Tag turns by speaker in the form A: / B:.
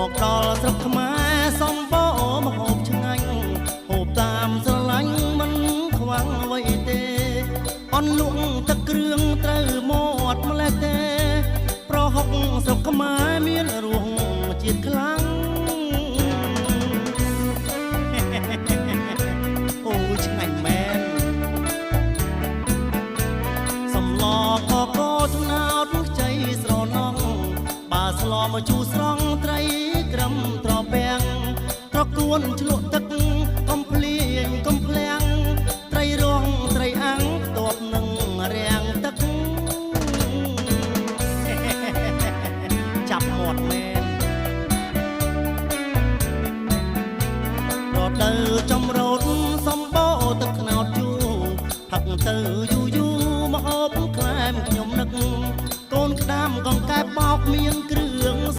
A: មកដល់ស្រុកខ្មែរសំបោមកហូបឆ្ងាញ់ហូបតាមស្រឡាញ់មិនខ្វាំងអ្វីទេអន់លក់ទឹកគ្រឿងត្រូវមាត់ម្លេះទេប្រហុកស្រុកខ្មែរមានរសជាតិខ្លាំងអូឆ្ងាញ់មែនសំឡកកថ្នោតខ្ចីស្រណងបើស្លមកជូរស្រង់ត្រីក្រឹមត្រពាំងត្រកួនឆ្លក់ទឹកកំភ្លៀងកំភ្លាំងត្រីរងត្រីអាំងផ្ទាប់នឹងរាំងទឹកចាប់មាត់មែនរត់ទៅចំរោតសំបោទឹកខ្នោតជូរផឹកទៅយូរមកហូបក្លែមខ្ញុំនឹកកូនក្តាមកង្កែបបោកមាន